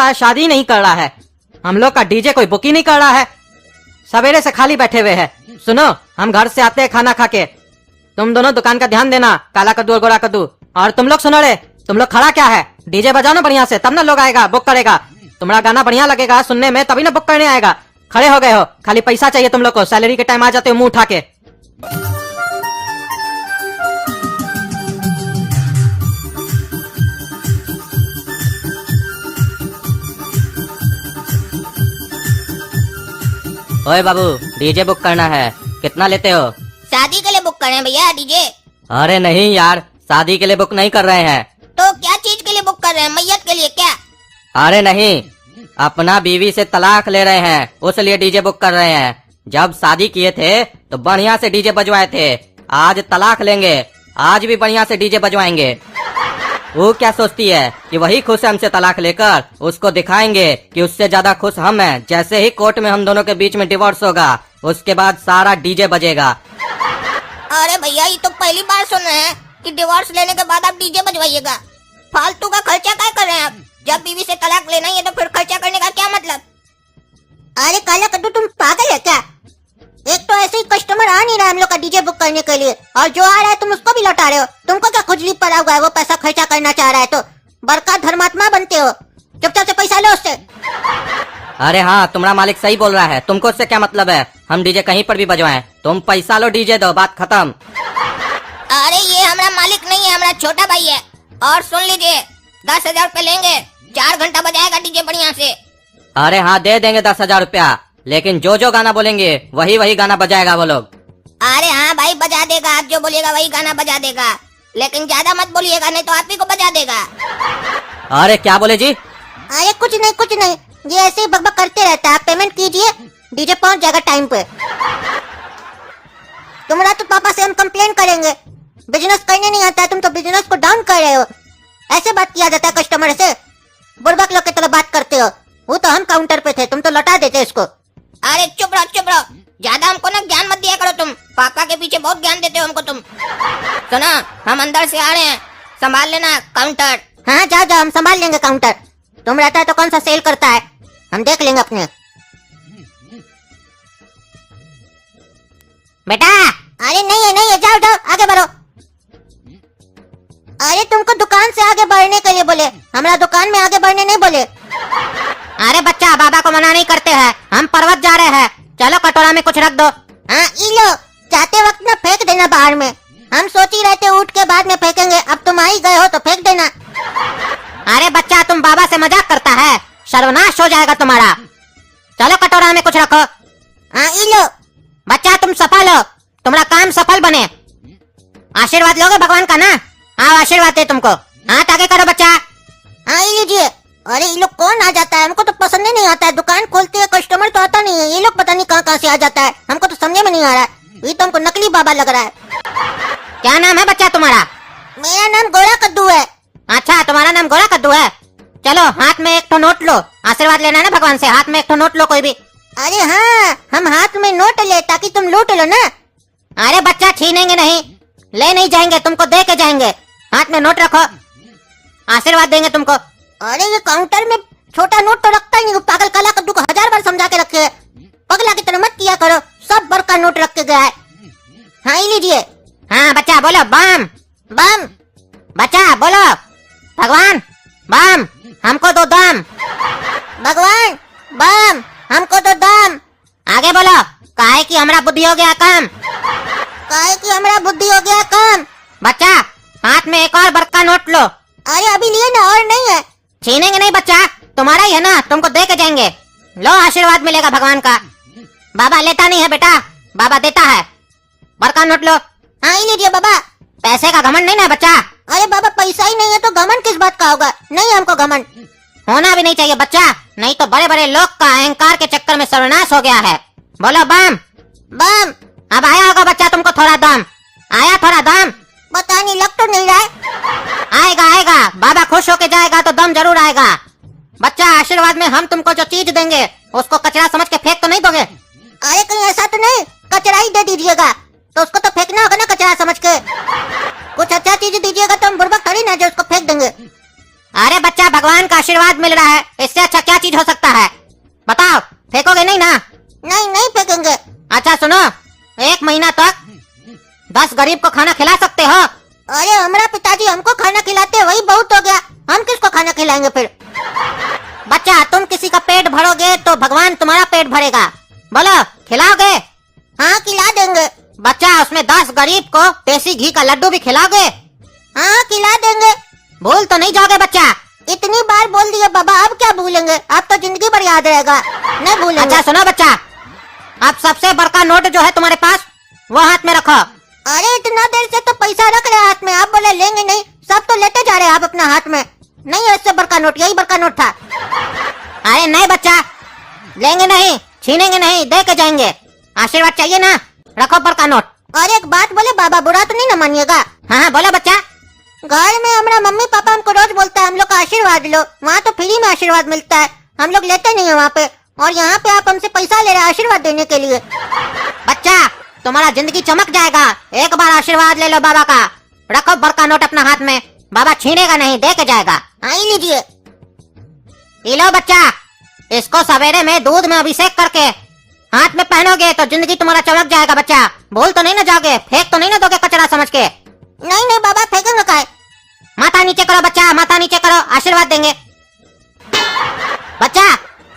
का शादी नहीं कर रहा है, हम लोग का डीजे कोई बुक ही नहीं कर रहा है। सवेरे से खाली बैठे हुए हैं। सुनो, हम घर से आते हैं खाना खा के, तुम दोनों दुकान का ध्यान देना, काला कद्दू और गोरा कद्दू। और तुम लोग सुनो रे, तुम लोग खड़ा क्या है, डीजे बजाओ ना बढ़िया से, तब ना लोग आएगा बुक करेगा। तुम्हारा गाना बढ़िया लगेगा सुनने में, तभी ना बुक करने आएगा। खड़े हो गए हो, खाली पैसा चाहिए तुम लोग को, सैलरी के टाइम आ जाते हो मुंह उठा के। ओए बाबू, डीजे बुक करना है, कितना लेते हो? शादी के लिए बुक कर रहे हैं भैया डीजे। अरे नहीं यार, शादी के लिए बुक नहीं कर रहे हैं। तो क्या चीज के लिए बुक कर रहे हैं, मैयत के लिए क्या? अरे नहीं, अपना बीवी से तलाक ले रहे हैं, उसलिए डीजे बुक कर रहे हैं। जब शादी किए थे तो बढ़िया से डीजे बजवाए थे, आज तलाक लेंगे, आज भी बढ़िया से डीजे बजवाएंगे। वो क्या सोचती है कि वही खुश है हमसे तलाक लेकर, उसको दिखाएंगे कि उससे ज्यादा खुश हम हैं। जैसे ही कोर्ट में हम दोनों के बीच में डिवोर्स होगा, उसके बाद सारा डीजे बजेगा। अरे भैया, ये तो पहली बार सुन रहे हैं कि डिवोर्स लेने के बाद आप डीजे बजवाइएगा। फालतू का खर्चा क्या कर रहे हैं आप? जब बीवी से तलाक लेना ही है तो फिर खर्चा करने का क्या मतलब? अरे काला कद्दू, तुम पागल है क्या? एक तो ऐसे ही कस्टमर आ नहीं रहा हम लोग का डीजे बुक करने के लिए, और जो आ रहा है तुम उसको भी लौटा रहे हो। तुमको क्या खुजली पड़ा हुआ है, वो पैसा खर्चा करना चाह रहा है तो बड़का धर्मात्मा बनते हो। चुपचाप से पैसा लो उससे। अरे हाँ, तुम्हारा मालिक सही बोल रहा है, तुमको उससे क्या मतलब है? हम डीजे कहीं पर भी बजवाएं, तुम पैसा लो, डीजे दो, बात खत्म। अरे ये हमारा मालिक नहीं है, हमारा छोटा भाई है। और सुन लीजिए, 10,000 रूपए लेंगे, 4 घंटा बजाएगा डीजे बढ़िया से। अरे हाँ, दे देंगे 10,000 रुपया, लेकिन जो जो गाना बोलेंगे वही वही गाना बजाएगा वो लोग। अरे हाँ भाई, बजा देगा, आप जो बोलिएगा वही गाना बजा देगा, लेकिन ज्यादा मत बोलिएगा नहीं तो आप ही को बजा देगा। अरे क्या बोले जी? अरे कुछ नहीं, ये ऐसे ही बकबक करते रहता है। आप पेमेंट कीजिए, डीजे पहुंच जाएगा टाइम पे। तुम्हारा तो पापा से हम कंप्लेन करेंगे, बिजनेस करने नहीं आता है, तुम तो बिजनेस को डाउन कर रहे हो। ऐसे बात किया जाता है कस्टमर से? बुड़बक लोग की तरह बात करते हो। वो तो हम काउंटर पे थे, तुम तो लौटा देते इसको। अरे चुप रहो, ज्यादा हमको ना ज्ञान मत दिया करो तुम। पापा के पीछे बहुत ज्ञान देते हो हमको तुम। सुना, हम अंदर से आ रहे हैं, संभाल लेना काउंटर। हाँ जाओ, हम संभाल लेंगे काउंटर। तुम रहता है तो कौन सा सेल करता है, हम देख लेंगे अपने। बेटा, अरे नहीं है, जाओ आगे बढ़ो। अरे तुमको दुकान से आगे बढ़ने के लिए बोले, हमारा दुकान में आगे बढ़ने नहीं बोले। अरे बच्चा, बाबा को मना नहीं करते हैं, हम पर्वत जा रहे हैं, चलो कटोरा में कुछ रख दो। हाँ लो, जाते वक्त ना फेंक देना बाहर में। हम सोच ही रहते उठ के बाद में फेंकेंगे, अब तुम आ ही गए हो तो फेंक देना। अरे बच्चा, तुम बाबा से मजाक करता है, सर्वनाश हो जाएगा तुम्हारा। चलो कटोरा में कुछ रखो। हाँ लो बच्चा, तुम सफल हो, तुम्हारा काम सफल बने। आशीर्वाद लोगे भगवान का ना? हाँ, आशीर्वाद है तुमको। हाथ आगे करो बच्चा। हाँ लीजिए। अरे ये लोग कौन आ जाता है, हमको तो पसंद ही नहीं आता है। दुकान खोलते हैं, कस्टमर तो आता नहीं है, ये लोग पता नहीं कहाँ से आ जाता है, हमको तो समझ में नहीं आ रहा है। ये तो हमको नकली बाबा लग रहा है। क्या नाम है बच्चा तुम्हारा? मेरा नाम गोरा कद्दू है। अच्छा, तुम्हारा नाम गोरा कद्दू है। चलो हाथ में एक नोट लो, आशीर्वाद लेना है ना भगवान से, हाथ में एक नोट लो कोई भी। अरे हाँ, हम हाथ में नोट ले ताकि तुम लूट लो ना। अरे बच्चा, छीनेंगे नहीं, ले नहीं जाएंगे, तुमको दे के जाएंगे। हाथ में नोट रखो, आशीर्वाद देंगे तुमको। अरे ये काउंटर में छोटा नोट तो रखता ही नहीं, पागल काला कद्दू को 1000 बार समझा के रखे है। पगला की तरह मत किया करो, सब बड़का नोट रख के गया है। हाँ लीजिए। हाँ बच्चा बोलो बम बम। बच्चा बोलो भगवान बम, हमको दो दम। भगवान बम, हमको दो दम। आगे बोलो, काहे की हमारा बुद्धि हो गया कम। काहे की हमारा बुद्धि हो गया कम। बच्चा, हाथ में एक और बड़का नोट लो। अरे अभी लिए ना, और नहीं है। छीनेंगे नहीं बच्चा, तुम्हारा ही है ना, तुमको दे के जाएंगे। लो, आशीर्वाद मिलेगा भगवान का। बाबा लेता नहीं है बेटा, बाबा देता है। बड़का नोट लो। हाँ लीजिए बाबा। पैसे का घमंड नहीं ना बच्चा। अरे बाबा, पैसा ही नहीं है तो घमंड किस बात का होगा? नहीं, हमको घमंड होना भी नहीं चाहिए बच्चा, नहीं तो बड़े बड़े लोग का अहंकार के चक्कर में सर्वनाश हो गया है। बोलो बम बम। अब आया होगा बच्चा तुमको थोड़ा दम, आया थोड़ा दम? पता नहीं, लग तो नहीं रहा है। आएगा आएगा, बाबा खुश होके जाएगा तो दम जरूर आएगा। बच्चा, आशीर्वाद में हम तुमको जो चीज देंगे उसको कचरा समझ के फेंक तो नहीं दोगे? अरे कहीं ऐसा तो नहीं, कचरा ही दे दीजिएगा तो उसको तो फेंकना होगा ना कचरा समझ के। कुछ अच्छा चीज दीजिएगा तो हम बुड़बक थोड़ी ना जो उसको फेंक देंगे। अरे बच्चा, भगवान का आशीर्वाद मिल रहा है, इससे अच्छा क्या चीज हो सकता है? बताओ, फेंकोगे नहीं ना? नहीं नहीं फेंकेंगे। अच्छा सुनो, 1 महीना तक 10 गरीब को खाना खिला सकते हो। अरे हमारा पिताजी हमको खाना खिलाते हैं, वही बहुत हो गया, हम किसको खाना खिलाएंगे फिर? बच्चा, तुम किसी का पेट भरोगे तो भगवान तुम्हारा पेट भरेगा। बोलो, खिलाओगे? हाँ खिला देंगे। बच्चा, उसमें 10 गरीब को देसी घी का लड्डू भी खिलाओगे? हाँ खिला देंगे। भूल तो नहीं जाओगे बच्चा? इतनी बार बोल दिया बाबा, अब क्या भूलेंगे, अब तो जिंदगी भर याद रहेगा, नहीं भूलेंगे। अच्छा सुनो बच्चा, अब सबसे बड़का नोट जो है तुम्हारे पास, वो हाथ में रखो। अरे इतना देर से तो पैसा रख रहे हाथ में, आप बोले लेंगे नहीं, सब तो लेते जा रहे हैं आप अपना हाथ में। नहीं, इससे बड़का नोट, यही बड़का नोट था। अरे नहीं बच्चा, लेंगे नहीं, छीनेंगे नहीं, दे के जाएंगे। आशीर्वाद चाहिए ना, रखो बड़का नोट। और एक बात बोले बाबा, बुरा तो नहीं ना मानिएगा? हाँ बोलो बच्चा। घर में हमारा मम्मी पापा हमको रोज बोलता है हम लोग का आशीर्वाद लो, वहाँ तो फ्री में आशीर्वाद मिलता है, हम लोग लेते नहीं है वहाँ पे, और यहाँ पे आप हमसे पैसा ले रहे हैं आशीर्वाद देने के लिए। बच्चा, तुम्हारा जिंदगी चमक जाएगा, एक बार आशीर्वाद ले लो बाबा का। रखो बड़का नोट अपना हाथ में, बाबा छीनेगा नहीं, दे के जाएगा। हाँ लीजिए। लो बच्चा, इसको सवेरे में दूध में अभिषेक करके हाथ में पहनोगे तो जिंदगी तुम्हारा चमक जाएगा। बच्चा, भूल तो नहीं ना जाओगे, फेंक तो नहीं ना दोगे कचरा समझ के? नहीं नहीं बाबा, फेंकेंगे काहे? माथा नीचे करो बच्चा, माथा नीचे करो, आशीर्वाद देंगे। बच्चा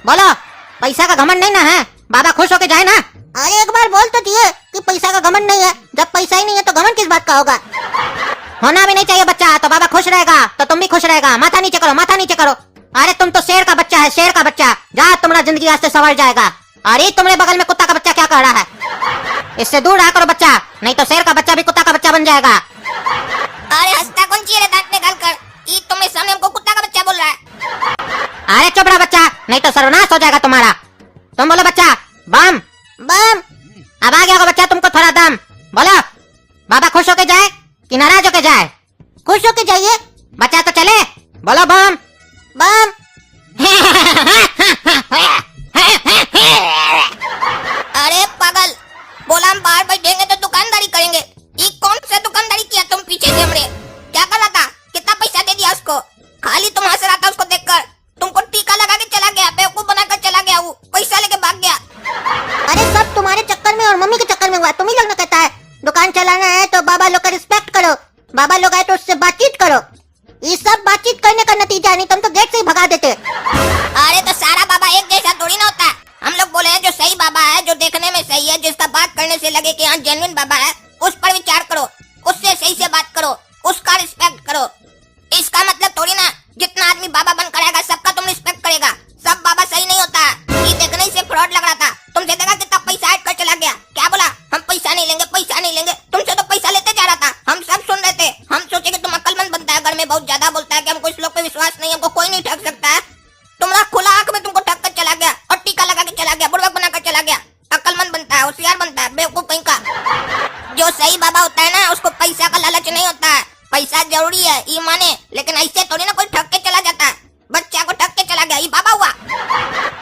बोलो, पैसा का घमंड नहीं ना है, बाबा खुश होके जाए ना? अरे एक बार बोल तो दिए कि पैसा का घमंड नहीं है, जब पैसा ही नहीं है तो घमंड किस बात का होगा? होना भी नहीं चाहिए बच्चा, तो बाबा खुश रहेगा तो तुम भी खुश रहेगा। माथा नीचे करो, माथा नीचे करो। अरे तुम तो शेर का बच्चा है, शेर का बच्चा, जा तुम्हारा जिंदगी आज से संवर जाएगा। अरे तुम्हारे बगल में कुत्ता का बच्चा क्या कह रहा है? इससे दूर रहा करो बच्चा, नहीं तो शेर का बच्चा भी कुत्ता का बच्चा बन जाएगा। अरे हंसता कौन चाहिए रे, दांत निकाल कर, ये तुम्हें सामने हमको कुत्ता का बच्चा बोल रहा है। अरे चुप रहा बच्चा, नहीं तो सर्वनाश हो जाएगा तुम्हारा। तुम बोलो बच्चा, बम बम। अब आ गया होगा बच्चा तुमको थोड़ा दम। बोलो, बाबा खुश होके जाए कि नाराज होके जाए? खुश होके जाइए बच्चा, तो चले। बोलो बम बम। अरे पागल, बोला हम बाहर बैठेंगे तो दुकानदारी करेंगे, ये कौन सा दुकानदारी किया तुम पीछे से हमरे? क्या कर रहा था, कितना पैसा दे दिया उसको? खाली तुम हंस रहा था उसको देखकर, तुमको टीका लगा के चला गया, बेवकूफ बनाकर चला गया, वो पैसा लेके भाग गया। अरे सब तुम्हारे चक्कर में और मम्मी के चक्कर में हुआ, तुम ही लोग ना कहता है दुकान चलाना है तो बाबा लोग का रिस्पेक्ट करो, बाबा लोग आए तो उससे बातचीत करो। ये सब बातचीत करने का नतीजा नहीं, तुम तो गेट से ही भगा देते। अरे तो सारा बाबा एक जैसा थोड़ी ना होता है, हम लोग बोले हैं जो सही बाबा है, जो देखने में सही है, जिसका बात करने से लगे कि हाँ जेन्युइन बाबा है, उस पर विचार करो, उससे सही से बात करो, उसका रिस्पेक्ट करो। इसका मतलब थोड़ी ना जितना आदमी बाबा बनकर आएगा सबका तुम रिस्पेक्ट करेगा, सब बाबा सही नहीं होता है। ये देखने से फ्रॉड लग रहा था, तुमसे देखा कितना पैसा हट कर चला गया, क्या बोला हम पैसा नहीं लेंगे, पैसा नहीं लेंगे, तुमसे तो पैसा लेते जा रहा था, हम सब सुन रहे थे। हम सोचे कि तुम अक्लमंद बनता है, घर में बहुत ज्यादा बोलता है कि हमको इस लोग पे विश्वास नहीं है, हमको कोई नहीं ठग सकता है। तुम्हारा खुला आंख में तुमको ठग कर चला गया और टीका लगा के चला गया, बुड़बक बनाकर चला गया। अक्लमंद बनता है, होशियार बनता है, बेवकूफ कहीं का। जो सही बाबा होता है ना, उसको पैसा का लालच नहीं होता है, पैसा जरूरी है ये माने, लेकिन ऐसे थोड़ी ना कोई ठग के चला जाता है। बच्चा को ठग के चला गया, ये बाबा हुआ।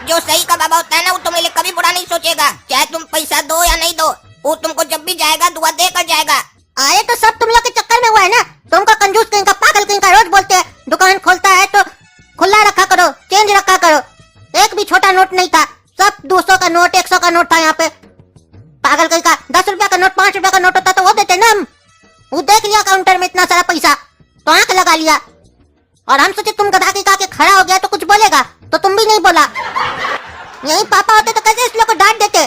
जो सही का बाबा होता है ना, वो तुम्हारे लिए कभी बुरा नहीं सोचेगा, चाहे तुम पैसा दो या नहीं दो, वो तुमको जब भी जाएगा दुआ देकर जाएगा। अरे तो सब तुम लोग के चक्कर में हुआ है ना, तुमको कंजूस कहीं का, पागल कहीं का, रोज बोलते हैं दुकान खोलता है तो खुला रखा करो, चेंज रखा करो। एक भी छोटा नोट नहीं था, सब 200 का नोट 100 का नोट था यहाँ पे। पागल कहीं का, 10 रुपया का नोट 5 रुपया का नोट होता तो वो देते ना हम। वो देख लिया काउंटर में इतना सारा पैसा तो आंख लगा लिया, और हम सोचे तुम गधा के खड़ा हो गया तो कुछ बोलेगा, तो तुम भी नहीं बोला। यही पापा होते तो कैसे इस लोग को डांट देते।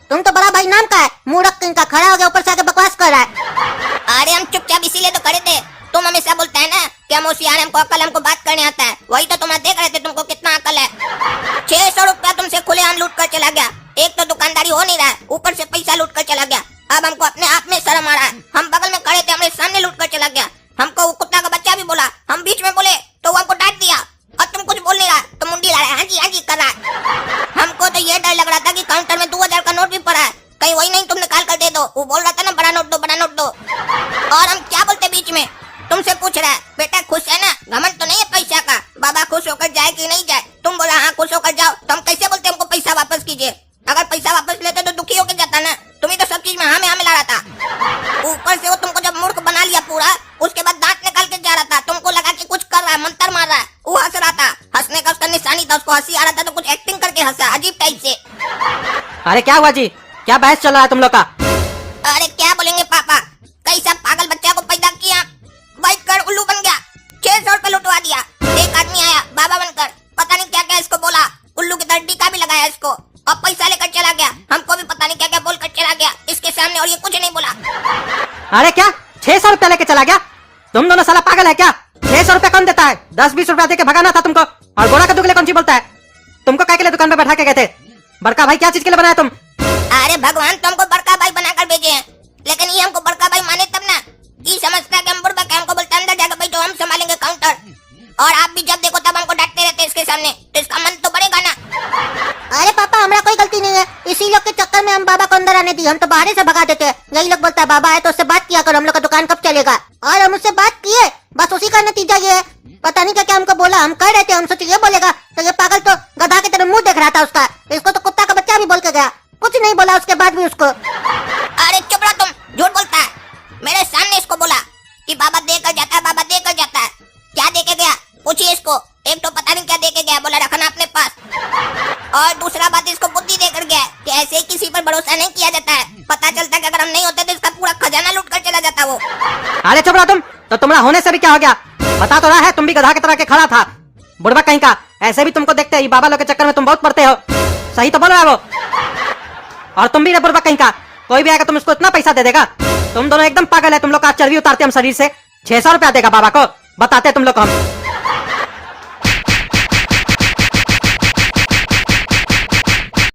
तुम तो बड़ा भाई नाम का है, मूर्ख कहीं का, खड़ा हो गया ऊपर से आके बकवास कर रहा है। अरे हम चुपचाप इसीलिए तो खड़े थे, तुम हमेशा बोलता है ना कि हम होशियार हैं, हमको अकल, हमको बात करने आता है, वही तो तुम्हारा देख रहे थे तुमको कितना अकल है। 600 रुपया तुमसे खुले आम लूट कर चला गया, एक तो दुकानदारी हो नहीं रहा है, ऊपर से पैसा लूट कर चला गया। अब हमको अपने आप में शर्म आ रहा है, हम बगल में खड़े थे, हमारे सामने लूट कर चला गया। हमको वो कुत्ता का बच्चा भी बोला, हम बीच में बोले तो वो हमको डांट दिया, और तुम कुछ बोल नहीं रहा तो मुंडी ला रहा है, हाँ जी कर रहा है। हमको तो ये डर लग रहा था कि काउंटर में 2000 का नोट भी पड़ा है, कहीं वही नहीं तुम निकाल कर दे दो। वो बोल रहा था ना बड़ा नोट दो, बड़ा नोट दो, और हम क्या बोलते बीच में। तुमसे पूछ रहा है बेटा खुश है ना, घमंड तो नहीं है पैसा का, बाबा खुश होकर जाए कि नहीं जाए। तुम बोला हाँ खुश होकर जाओ, तो हम कैसे बोलते हमको पैसा वापस कीजिए? अगर पैसा वापस लेते तो दुखी होकर जाता ना, तुम्हें तो सब चीज में हाँ में ला रहा था। उसको हंसी आ रहा था तो कुछ एक्टिंग करके हंसा अजीब टाइप से। अरे क्या हुआ जी, क्या बहस चल रहा है तुम लोग का? अरे क्या बोलेंगे पापा, कैसा पागल बच्चा को पैदा किया, बैठ कर उल्लू बन गया, 600 रुपए लुटवा दिया। एक आदमी आया बाबा बनकर, पता नहीं क्या क्या इसको बोला, उल्लू की तरह टीका भी लगाया इसको और पैसा लेकर चला गया। हमको भी पता नहीं क्या क्या बोलकर चला गया इसके सामने, और ये कुछ नहीं बोला। अरे क्या 600 रुपया लेके चला गया? तुम दोनों साला पागल है क्या? 600 रुपया कौन देता है? 10-20 रुपया देके भगाना था तुमको। और गोरा कद्दू के लिए कौन सी बोलता है? तुमको काय के लिए दुकान पे बैठा के गए थे? बड़का भाई क्या चीज के लिए बनाया तुम? अरे भगवान तुमको बड़का भाई बनाकर भेजे हैं, लेकिन ये हमको बड़का भाई माने तब ना। ये समझता है कि हम बुड़बक है, हमको बोलता है अंदर जाकर बैठो हम संभालेंगे काउंटर, और आप भी जब देखो तब हमको डांटते रहते इसके सामने, तो इसका मन तो बढ़ेगा ना। अरे पापा हमारा कोई गलती नहीं है, इसी लोग के चक्कर में हम बाबा को अंदर आने दिए, हम तो बाहर से भगा देते हैं। यही लोग बोलता है बाबा है तो उससे बात किया करो, हम लोग का दुकान कब चलेगा, और हम उससे बात किए, बस उसी का नतीजा ये है। पता नहीं क्या क्या हमको बोला, हम कह रहे थे, हम सोचे ये बोलेगा, तो ये पागल तो गधा की तरह मुंह देख रहा था उसका, इसको तो कुत्ता का बच्चा भी बोल के गया, कुछ नहीं बोला उसके बाद भी उसको। अरे चुप रहो तुम, झूठ बोलता है। मेरे सामने इसको बोला कि बाबा देकर जाता है, बाबा देकर जाता है। क्या देके गया पूछिए इसको, एक तो पता नहीं क्या देके गया, बोला रखना अपने पास, और दूसरा बात इसको बुद्धि देकर गया कि ऐसे ही किसी पर भरोसा नहीं किया जाता है, पता चलता है कि अगर हम नहीं होते तो इसका पूरा खजाना लूट कर चला जाता वो। अरे चुप रहो तुम, तो तुम्हारा होने से भी क्या हो गया? बता तो रहा है तुम भी गधा की तरह के खड़ा था, बुढ़बा कहीं का। ऐसे भी तुमको देखते हैं बाबा लोग के चक्कर में तुम बहुत पड़ते हो, सही तो बोल रहा है वो। और तुम भी रे बुढ़बा कहीं का, कोई भी आएगा तुम उसको इतना पैसा दे देगा? तुम दोनों एकदम पागल है, तुम लोग का चर्बी उतारते हम शरीर से। 600 रुपया देगा बाबा को, बताते तुम लोग को हम।